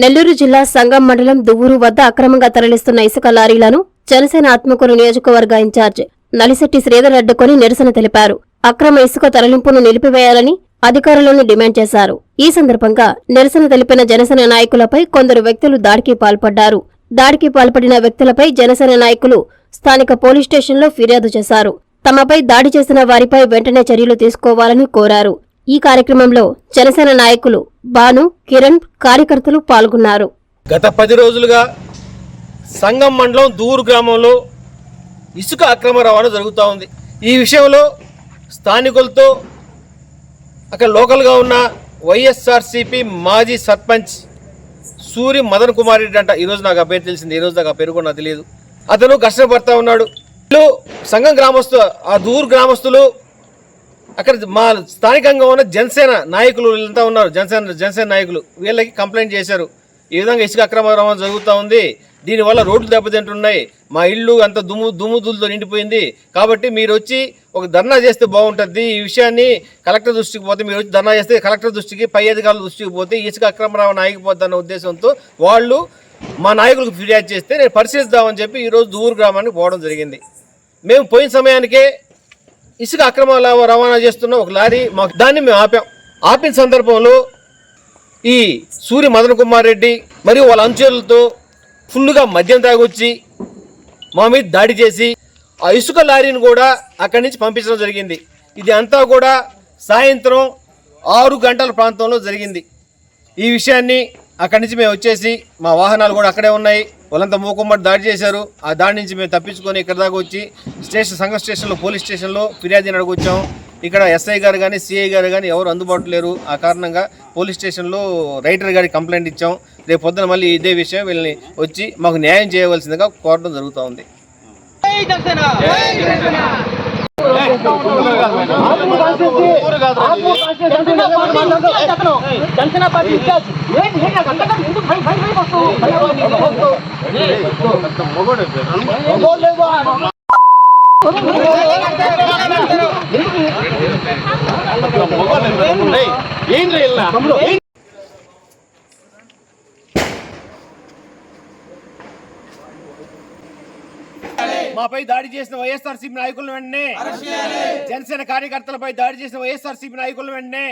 నెల్లూరు జిల్లా సంగం మండలం దువ్వూరు వద్ద అక్రమంగా తరలిస్తున్న ఇసుక లారీలను జనసేన ఆత్మకూరు నియోజకవర్గ ఇన్ఛార్జ్ నలిశెట్టి శ్రీధర్ అడ్డుకొని నిరసన తెలిపారు. అక్రమ ఇసుక తరలింపును నిలిపివేయాలని అధికారులను డిమాండ్ చేశారు. ఈ సందర్భంగా నిరసన తెలిపిన జనసేన నాయకులపై కొందరు వ్యక్తులు దాడికి పాల్పడ్డారు. దాడికి పాల్పడిన వ్యక్తులపై జనసేన నాయకులు స్థానిక పోలీస్ స్టేషన్లో ఫిర్యాదు చేశారు. తమపై దాడి చేసిన వారిపై వెంటనే చర్యలు తీసుకోవాలని కోరారు. ఈ కార్యక్రమంలో జనసేన నాయకులు భాను, కిరణ్, కార్యకర్తలు పాల్గొన్నారు. గత 10 రోజులుగా సంగం మండలం దూరు గ్రామంలో ఇసుక అక్రమ రవాణా జరుగుతూ ఉంది. ఈ విషయంలో స్థానికులతో అక్కడ లోకల్గా ఉన్న వైఎస్ఆర్సీపీ మాజీ సర్పంచ్ సూరి మదన్ కుమార్ రెడ్డి అంట. ఈరోజు నాకు ఆ పేరు తెలిసింది. ఈరోజు నాకు ఆ పేరు కూడా నాకు తెలియదు. అతను కష్టపడతా ఉన్నాడు. సంఘం గ్రామస్తులు, ఆ దూరు గ్రామస్తులు, అక్కడ మా స్థానికంగా ఉన్న జనసేన నాయకులు వీళ్ళంతా ఉన్నారు. జనసేన నాయకులు వీళ్ళకి కంప్లైంట్ చేశారు. ఈ విధంగా ఇసుక అక్రమ రవాణా జరుగుతూ ఉంది, దీనివల్ల రోడ్లు దెబ్బతింటున్నాయి, మా ఇల్లు అంత దుమ్ముదులతో నిండిపోయింది, కాబట్టి మీరు వచ్చి ఒక ధర్నా చేస్తే బాగుంటుంది. ఈ విషయాన్ని కలెక్టర్ దృష్టికి పోతే, మీరు వచ్చి ధర్నా చేస్తే కలెక్టర్ దృష్టికి, పై అధికారుల దృష్టికి పోతే ఇసుక అక్రమ రవాణా ఆగిపోద్దన్న ఉద్దేశంతో వాళ్ళు మా నాయకులకు ఫిర్యాదు చేస్తే నేను పరిశీలిద్దామని చెప్పి ఈరోజు దూరు గ్రామానికి పోవడం జరిగింది. మేము పోయిన సమయానికే ఇసుక అక్రమ రవాణా చేస్తున్న ఒక లారీ మాకు, దాన్ని మేము ఆపిన సందర్భంలో ఈ సూరి మదన్ కుమార్ రెడ్డి మరియు వాళ్ళ అనుచరులతో ఫుల్గా మద్యం తాగొచ్చి మా మీద దాడి చేసి ఆ ఇసుక లారీని కూడా అక్కడి నుంచి పంపించడం జరిగింది. ఇది అంతా కూడా సాయంత్రం 6 గంటల ప్రాంతంలో జరిగింది. ఈ విషయాన్ని అక్కడి నుంచి మేము వచ్చేసి మా వాహనాలు కూడా అక్కడే ఉన్నాయి, వాళ్ళంతా మూకుమ్మడి దాడి చేశారు. ఆ దాడి నుంచి మేము తప్పించుకొని ఇక్కడ దాకా వచ్చి సంఘ స్టేషన్లో, పోలీస్ స్టేషన్లో ఫిర్యాదు అడుగుచ్చాము. ఇక్కడ ఎస్ఐ గారు కానీ సిఐ గారు కానీ ఎవరు అందుబాటులో లేరు. ఆ కారణంగా పోలీస్ స్టేషన్లో రైటర్ గారికి కంప్లైంట్ ఇచ్చాం. రేపు పొద్దున మళ్ళీ ఇదే విషయం వీళ్ళని వచ్చి మాకు న్యాయం చేయవలసిందిగా కోరడం జరుగుతూ ఉంది. మాపై దాడి చేసిన వైఎస్ఆర్సీపీ నాయకులను వెంటనే, జనసేన కార్యకర్తలపై దాడి చేసిన వైఎస్ఆర్సీపీ నాయకులను వెంటనే